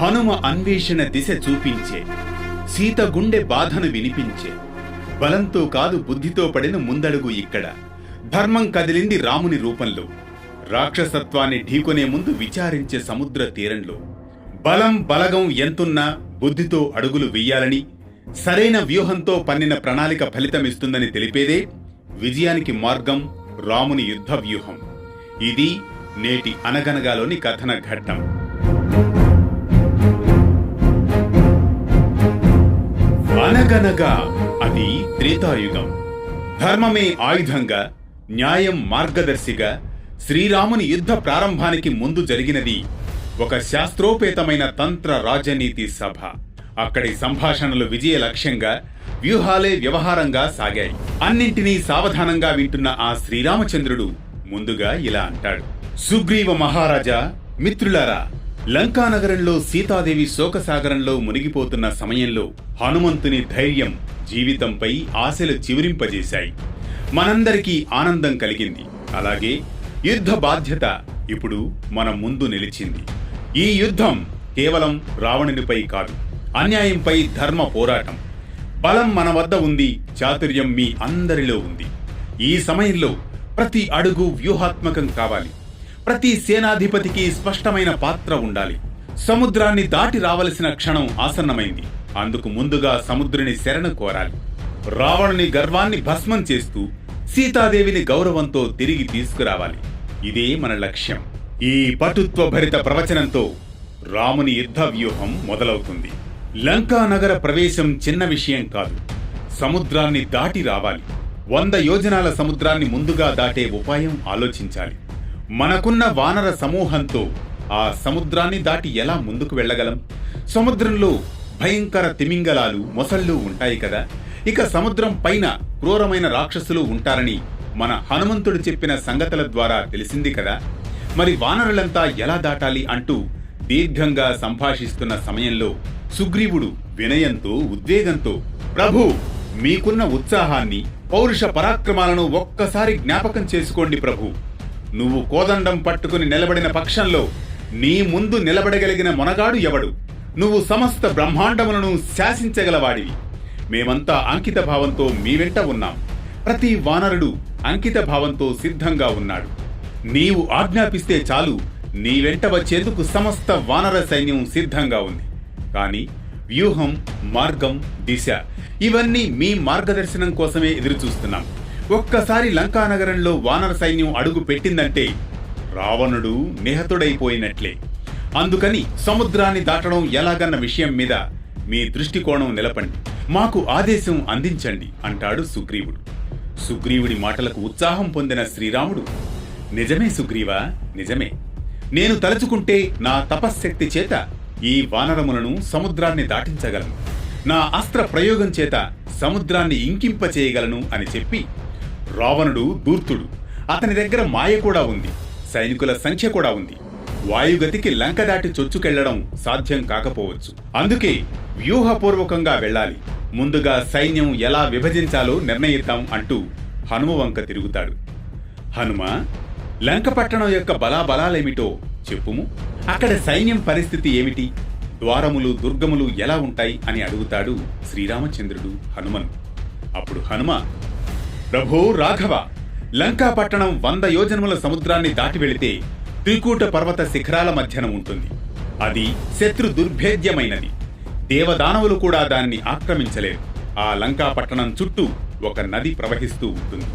హనుమ అన్వేషణ దిశ చూపించే, సీత గుండె బాధను వినిపించే, బలంతో కాదు బుద్ధితో పడిన ముందడుగు ఇక్కడ. ధర్మం కదిలింది రాముని రూపంలో, రాక్షసత్వాన్ని ఢీకొనే ముందు విచారించే సముద్ర తీరంలో. బలం బలగం ఎంతున్నా బుద్ధితో అడుగులు వెయ్యాలని, సరైన వ్యూహంతో పన్నిన ప్రణాళిక ఫలితమిస్తుందని తెలిపేదే విజయానికి మార్గం రాముని యుద్ధ వ్యూహం. ఇది నేటి అనగనగాలోని కథన ఘట్టం. అనగనగా అది త్రేతాయుగం. ధర్మమే ఆయుధంగా, న్యాయం మార్గదర్శిగా శ్రీరాముని యుద్ధ ప్రారంభానికి ముందు జరిగినది ఒక శాస్త్రోపేతమైన తంత్ర రాజనీతి సభ. అక్కడి సంభాషణలు విజయ లక్ష్యంగా, వ్యూహాలే వ్యవహారంగా సాగాయి. అన్నింటినీ సావధానంగా వింటున్న ఆ శ్రీరామచంద్రుడు ముందుగా ఇలా అంటాడు: సుగ్రీవ మహారాజా, మిత్రులారా, లంకానగరంలో సీతాదేవి శోకసాగరంలో మునిగిపోతున్న సమయంలో హనుమంతుని ధైర్యం జీవితంపై ఆశలు చివురింపజేశాయి. మనందరికీ ఆనందం కలిగింది. అలాగే యుద్ధ బాధ్యత ఇప్పుడు మన ముందు నిలిచింది. ఈ యుద్ధం కేవలం రావణునిపై కాదు, అన్యాయంపై ధర్మ పోరాటం. బలం మన వద్ద ఉంది, చాతుర్యం మీ అందరిలో ఉంది. ఈ సమయంలో ప్రతి అడుగు వ్యూహాత్మకం కావాలి. ప్రతి సేనాధిపతికి స్పష్టమైన పాత్ర ఉండాలి. సముద్రాన్ని దాటి రావలసిన క్షణం ఆసన్నమైంది. అందుకు ముందుగా సముద్రుని శరణు కోరాలి. రావణుని గర్వాన్ని భస్మం చేస్తూ సీతాదేవిని గౌరవంతో తిరిగి తీసుకురావాలి. ఇదే మన లక్ష్యం. ఈ పటుత్వ భరిత ప్రవచనంతో రాముని యుద్ధ వ్యూహం మొదలవుతుంది. లంకా నగర ప్రవేశం చిన్న విషయం కాదు. సముద్రాన్ని దాటి రావాలి. 100 యోజనాల సముద్రాన్ని ముందుగా దాటే ఉపాయం ఆలోచించాలి. మనకున్న వానర సమూహంతో ఆ సముద్రాన్ని దాటి ఎలా ముందుకు వెళ్ళగలం? సముద్రంలో భయంకర తిమింగలాలు, మొసళ్ళు ఉంటాయి కదా. ఇక సముద్రం పైన క్రూరమైన రాక్షసులు ఉంటారని మన హనుమంతుడు చెప్పిన సంగతుల ద్వారా తెలిసింది కదా. మరి వానరులంతా ఎలా దాటాలి అంటూ దీర్ఘంగా సంభాషిస్తున్న సమయంలో సుగ్రీవుడు వినయంతో, ఉద్వేగంతో, ప్రభు, మీకున్న ఉత్సాహాన్ని, పౌరుష పరాక్రమాలను ఒక్కసారి జ్ఞాపకం చేసుకోండి ప్రభు. నువ్వు కోదండం పట్టుకుని నిలబడిన పక్షంలో నీ ముందు నిలబడగలిగిన మొనగాడు ఎవడు? నువ్వు సమస్త బ్రహ్మాండములను శాసించగలవాడివి. మేమంతా అంకిత భావంతో మీ వెంట ఉన్నాం. ప్రతి వానరుడు అంకిత భావంతో సిద్ధంగా ఉన్నాడు. నీవు ఆజ్ఞాపిస్తే చాలు, నీ వెంట వచ్చేందుకు సమస్త వానర సైన్యం సిద్ధంగా ఉంది. కానీ వ్యూహం, మార్గం, దిశ ఇవన్నీ మీ మార్గదర్శనం కోసమే ఎదురుచూస్తున్నాం. ఒక్కసారి లంకానగరంలో వానర సైన్యం అడుగు పెట్టిందంటే రావణుడు నిహతుడైపోయినట్లే. అందుకని సముద్రాన్ని దాటడం ఎలాగన్న విషయం మీద మీ దృష్టికోణం నిలపండి, మాకు ఆదేశం అందించండి అంటాడు సుగ్రీవుడు. సుగ్రీవుడి మాటలకు ఉత్సాహం పొందిన శ్రీరాముడు, నిజమే సుగ్రీవా, నిజమే. నేను తలుచుకుంటే నా తపశ్శక్తి చేత ఈ వానరములను సముద్రాన్ని దాటించగలను. నా అస్త్ర ప్రయోగం చేత సముద్రాన్ని ఇంకింపచేయగలను అని చెప్పి, రావణుడు ధూర్తుడు. అతని దగ్గర మాయ కూడా ఉంది, సైనికుల సంఖ్య కూడా ఉంది. వాయుగతికి లంక దాటి చొచ్చుకెళ్లడం సాధ్యం కాకపోవచ్చు. అందుకే వ్యూహపూర్వకంగా వెళ్ళాలి. ముందుగా సైన్యం ఎలా విభజించాలో నిర్ణయిద్దాం అంటూ హనుమ వంక తిరుగుతాడు. హనుమ, లంక పట్టణం యొక్క బలాబలాలేమిటో చెప్పుము. అక్కడ సైన్యం పరిస్థితి ఏమిటి? ద్వారములు, దుర్గములు ఎలా ఉంటాయి అని అడుగుతాడు శ్రీరామచంద్రుడు హనుమను. అప్పుడు హనుమ, ప్రభో రాఘవ, లంకా పట్టణం 100 యోజనముల సముద్రాన్ని దాటి వెళితే త్రికూట పర్వత శిఖరాల మధ్యన ఉంటుంది. అది శత్రు దుర్భేద్యమైనది. దేవదానవులు కూడా దాన్ని ఆక్రమించలేరు. ఆ లంకా పట్టణం చుట్టూ ఒక నది ప్రవహిస్తూ ఉంటుంది.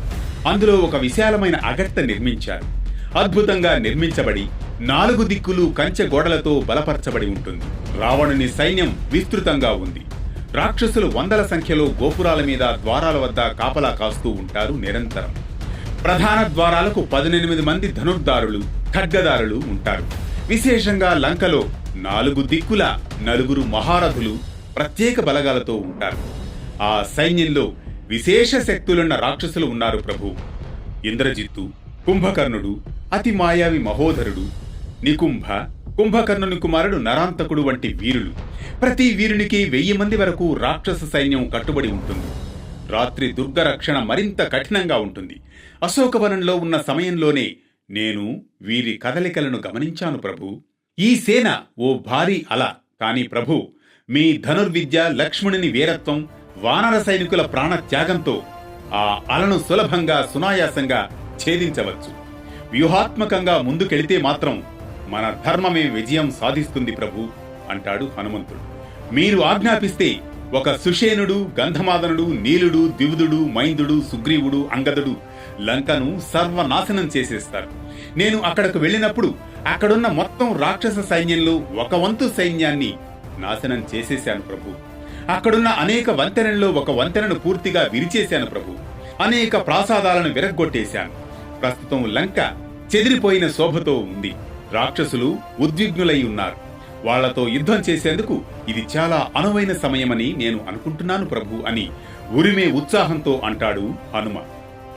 అందులో ఒక విశాలమైన అగట్ట నిర్మించారు. అద్భుతంగా నిర్మించబడి 4 దిక్కులు కంచె గోడలతో బలపరచబడి ఉంటుంది. రావణుని సైన్యం విస్తృతంగా ఉంది. రాక్షసులు 100ల సంఖ్యలో గోపురాల మీద, ద్వారాల వద్ద కాపలా కాస్తూ ఉంటారు నిరంతరం. ప్రధాన ద్వారాలకు 18 మంది ధనుర్దారులు, ఖడ్గదారులు ఉంటారు. విశేషంగా లంకలో 4 దిక్కుల 4 మహారథులు ప్రత్యేక బలగాలతో ఉంటారు. ఆ సైన్యంలో విశేష శక్తులున్న రాక్షసులు ఉన్నారు ప్రభు. ఇంద్రజిత్తు, కుంభకర్ణుడు, అతి మాయావి మహోధరుడు, నికుంభ, కుంభకర్ణుని కుమారుడు నరాంతకుడు వంటి వీరులు. ప్రతి వీరునికి 1000 మంది వరకు రాక్షస సైన్యం కట్టుబడి ఉంటుంది. రాత్రి దుర్గరక్షణ మరింత కఠినంగా ఉంటుంది. అశోకవనంలో ఉన్న సమయంలోనే నేను వీరి కదలికలను గమనించాను ప్రభు. ఈ సేన ఓ భారీ అల కాని ప్రభు, మీ ధనుర్విద్య, లక్ష్మణుని వీరత్వం, వానర సైనికుల ప్రాణ త్యాగంతో ఆ అలను సులభంగా, సునాయాసంగా ఛేదించవచ్చు. వ్యూహాత్మకంగా ముందుకెళితే మాత్రం మన ధర్మమే విజయం సాధిస్తుంది ప్రభు అంటాడు హనుమంతుడు. మీరు ఆజ్ఞాపిస్తే ఒక సుషేనుడు, గంధమాదనుడు, నీలుడు, ద్వివిధుడు, మైందుడు, సుగ్రీవుడు, అంగదుడు లంకను సర్వనాశనం చేసేస్తారు. నేను అక్కడకు వెళ్ళినప్పుడు అక్కడున్న మొత్తం రాక్షస సైన్యంలో 1/4 సైన్యాన్ని నాశనం చేసేశాను ప్రభు. అక్కడున్న అనేక వంతెనల్లో 1 వంతెనను పూర్తిగా విరిచేశాను ప్రభు. అనేక ప్రాసాదాలను విరగ్గొట్టేశాను. ప్రస్తుతం లంక చెదిరిపోయిన శోభతో ఉంది. రాక్షసులు ఉద్విగ్నులై ఉన్నారు. వాళ్లతో యుద్ధం చేసేందుకు ఇది చాలా అనువైన సమయమని నేను అనుకుంటున్నాను ప్రభు అని ఉరిమే ఉత్సాహంతో అంటాడు హనుమ.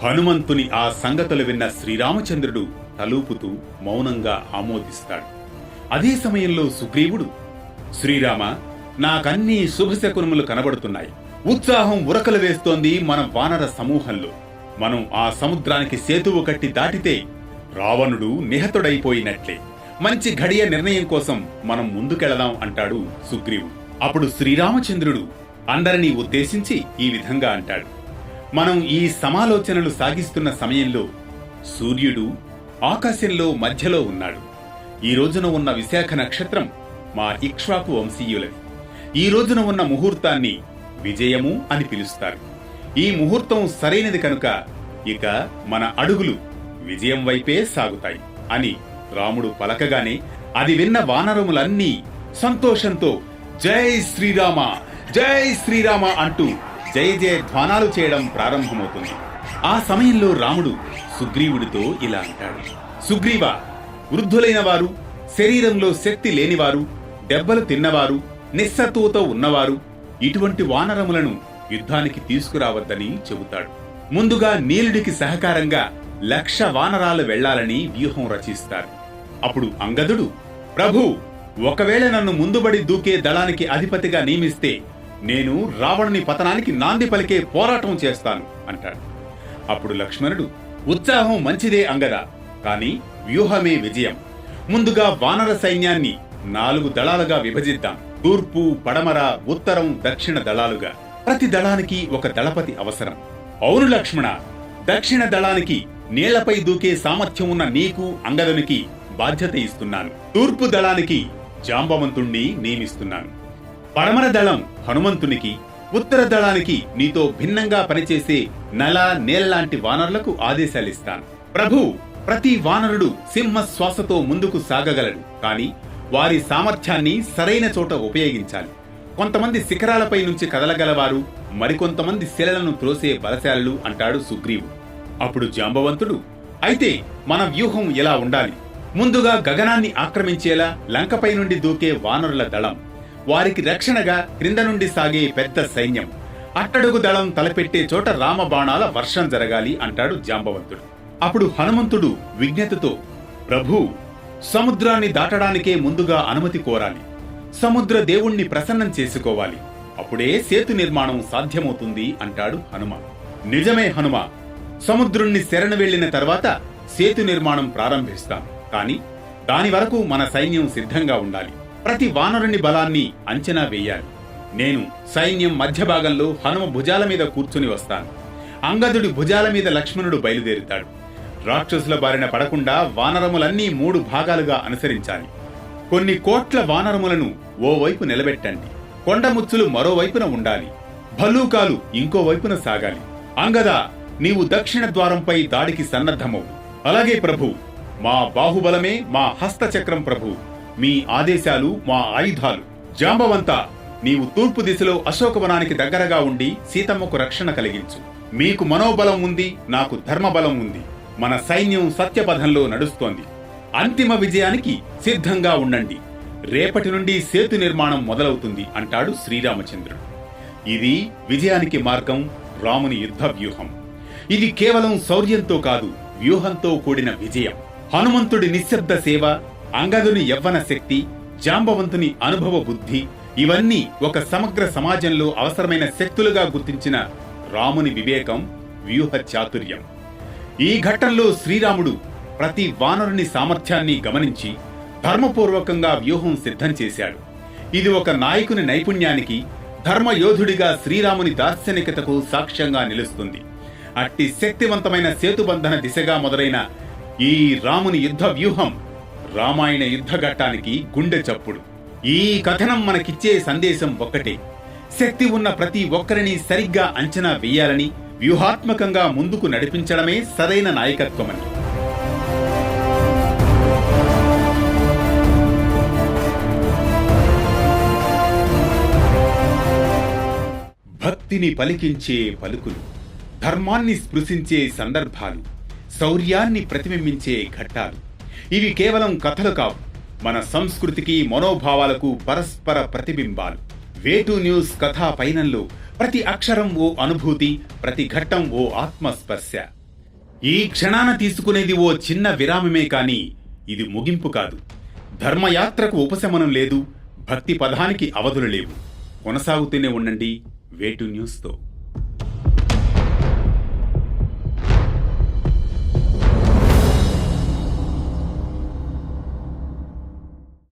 హనుమంతుని ఆ సంగతులు విన్న శ్రీరామచంద్రుడు తలూపుతూ మౌనంగా ఆమోదిస్తాడు. అదే సమయంలో సుగ్రీవుడు, శ్రీరామ, నాకన్నీ శుభశకునములు కనబడుతున్నాయి. ఉత్సాహం ఉరకలు వేస్తోంది మన వానర సమూహంలో. మనం ఆ సముద్రానికి సేతువు కట్టి దాటితే రావణుడు నిహతుడైపోయినట్లే. మంచి ఘడియ నిర్ణయం కోసం మనం ముందుకెళదాం అంటాడు సుగ్రీవుడు. అప్పుడు శ్రీరామచంద్రుడు అందరినీ ఉద్దేశించి ఈ విధంగా అంటాడు. మనం ఈ సమాలోచనలు సాగిస్తున్న సమయంలో సూర్యుడు ఆకాశంలో మధ్యలో ఉన్నాడు. ఈ రోజున ఉన్న విశాఖ నక్షత్రం మా ఇక్ష్వాకు వంశీయులది. ఈ రోజున ఉన్న ముహూర్తాన్ని విజయము అని పిలుస్తారు. ఈ ముహూర్తం సరైనది కనుక ఇక మన అడుగులు విజయం వైపే సాగుతాయి అని రాముడు పలకగానే అది విన్న వానరములన్నీ సంతోషంతో జై శ్రీరామ, జై శ్రీరామ అంటూ జయ జయ ధ్వానాలు చేయడం ప్రారంభమవుతుంది. ఆ సమయంలో రాముడు సుగ్రీవుడితో ఇలా అంటాడు. సుగ్రీవ, వృద్ధులైన వారు, శరీరంలో శక్తి లేనివారు, దెబ్బలు తిన్నవారు, నిస్సత్తువతో ఉన్నవారు ఇటువంటి వానరములను యుద్ధానికి తీసుకురావద్దని చెబుతాడు. ముందుగా నీలుడికి సహకారంగా 1,00,000 వానరాలు వెళ్లాలని వ్యూహం రచిస్తారు. అప్పుడు అంగదుడు, ప్రభు, ఒకవేళ నన్ను ముందుబడి దూకే దళానికి అధిపతిగా నియమిస్తే నేను రావణుని పతనానికి నాంది పలికే పోరాటం చేస్తాను అంటాడు. అప్పుడు లక్ష్మణుడు, ఉత్సాహం మంచిదే అంగద, కాని వ్యూహమే విజయం. ముందుగా వానర సైన్యాన్ని 4 దళాలుగా విభజిద్దాం. తూర్పు, పడమర, ఉత్తరం, దక్షిణ దళాలుగా. ప్రతి దళానికి ఒక దళపతి అవసరం. అవును లక్ష్మణ, దక్షిణ దళానికి నీళ్లపై దూకే సామర్థ్యం ఉన్న నీకు, అంగదునికి బాధ్యత ఇస్తున్నాను. తూర్పు దళానికి జాంబవంతుణ్ణి నియమిస్తున్నాను. పడమర దళం హనుమంతునికి, ఉత్తర దళానికి నీతో భిన్నంగా పనిచేసే నల, నేల్లాంటి వానరులకు ఆదేశాలిస్తాను. ప్రభు, ప్రతి వానరుడు సింహ శ్వాసతో ముందుకు సాగగలడు, కాని వారి సామర్థ్యాన్ని సరైన చోట ఉపయోగించాలి. కొంతమంది శిఖరాలపై నుంచి కదలగలవారు, మరికొంతమంది శిలలను త్రోసే బలశాలులు అంటాడు సుగ్రీవుడు. అప్పుడు జాంబవంతుడు, అయితే మన వ్యూహం ఎలా ఉండాలి? ముందుగా గగనాన్ని ఆక్రమించేలా లంకపై నుండి దూకే వానరుల దళం, వారికి రక్షణగా క్రింద నుండి సాగే పెద్ద సైన్యం, అట్టడుగు దళం తలపెట్టే చోట రామబాణాల వర్షం జరగాలి అంటాడు జాంబవంతుడు. అప్పుడు హనుమంతుడు విజ్ఞతతో, ప్రభు, సముద్రాన్ని దాటడానికే ముందుగా అనుమతి కోరాలి. సముద్ర దేవుణ్ణి ప్రసన్నం చేసుకోవాలి. అప్పుడే సేతు నిర్మాణం సాధ్యమవుతుంది అంటాడు హనుమ. నిజమే హనుమ, సముద్రుణ్ణి శరణు వెళ్లిన తర్వాత సేతు నిర్మాణం ప్రారంభిస్తాం. కాని దాని వరకు మన సైన్యం సిద్ధంగా ఉండాలి. ప్రతి వానరుని బలాన్ని అంచనా వేయాలి. నేను సైన్యం మధ్య భాగంలో హనుమ భుజాల మీద కూర్చుని వస్తాను. అంగదుడి భుజాల మీద లక్ష్మణుడు బయలుదేరుతాడు. రాక్షసుల బారిన పడకుండా వానరములన్నీ 3 భాగాలుగా అనుసరించాలి. కొన్ని కోట్ల వానరములను ఓవైపు నిలబెట్టండి. కొండముచ్చులు మరోవైపున ఉండాలి. భల్లూకాలు ఇంకోవైపున సాగాలి. అంగద, నీవు దక్షిణ ద్వారంపై దాడికి సన్నద్ధమవు. అలాగే ప్రభు, మా బాహుబలమే మా హస్తచక్రం ప్రభు. మీ ఆదేశాలు మా ఆయుధాలు. జాంబవంత, నీవు తూర్పు దిశలో అశోకవనానికి దగ్గరగా ఉండి సీతమ్మకు రక్షణ కలిగించు. మీకు మనోబలం ఉంది, నాకు ధర్మబలం ఉంది. మన సైన్యం సత్యపథంలో నడుస్తోంది. అంతిమ విజయానికి సిద్ధంగా ఉండండి. రేపటి నుండి సేతు నిర్మాణం మొదలవుతుంది అంటాడు శ్రీరామచంద్రుడు. ఇది విజయానికి మార్గం, రాముని యుద్ధ వ్యూహం. ఇది కేవలం శౌర్యంతో కాదు, వ్యూహంతో కూడిన విజయం. హనుమంతుడి నిశ్శబ్ద సేవ, అంగదుని యవ్వన శక్తి, జాంబవంతుని అనుభవ బుద్ధి, ఇవన్నీ ఒక సమగ్ర సమాజంలో అవసరమైన శక్తులుగా గుర్తించిన రాముని వివేకం, వ్యూహ చాతుర్యం. ఈ ఘట్టంలో శ్రీరాముడు ప్రతి వానరుని సామర్థ్యాన్ని గమనించి ధర్మపూర్వకంగా వ్యూహం సిద్ధం చేశాడు. ఇది ఒక నాయకుని నైపుణ్యానికి, ధర్మయోధుడిగా శ్రీరాముని దార్శనికతకు సాక్ష్యంగా నిలుస్తుంది. అట్టి శక్తివంతమైన సేతుబంధన దిశగా మొదలైన ఈ రాముని యుద్ధ వ్యూహం రామాయణ యుద్ధ ఘట్టానికి గుండె చప్పుడు. ఈ కథనం మనకిచ్చే సందేశం ఒక్కటే: శక్తి ఉన్న ప్రతి ఒక్కరిని సరిగ్గా అంచనా వేయాలని, వ్యూహాత్మకంగా ముందుకు నడిపించడమే సరైన నాయకత్వమని. భక్తిని పలికించే పలుకులు, ధర్మాన్ని స్పృశించే సందర్భాలు, శౌర్యాన్ని ప్రతిబింబించే ఘట్టాలు ఇవి కేవలం కథలు కావు, మన సంస్కృతికి, మనోభావాలకు పరస్పర ప్రతిబింబాలు. వేటు న్యూస్ కథా పయనంలో ప్రతి అక్షరం ఓ అనుభూతి, ప్రతి ఘట్టం ఓ ఆత్మస్పర్శ. ఈ క్షణాన తీసుకునేది ఓ చిన్న విరామమే కాని ఇది ముగింపు కాదు. ధర్మయాత్రకు ఉపశమనం లేదు, భక్తి పదానికి అవధులు లేవు. కొనసాగుతూనే ఉండండి వేటు న్యూస్తో.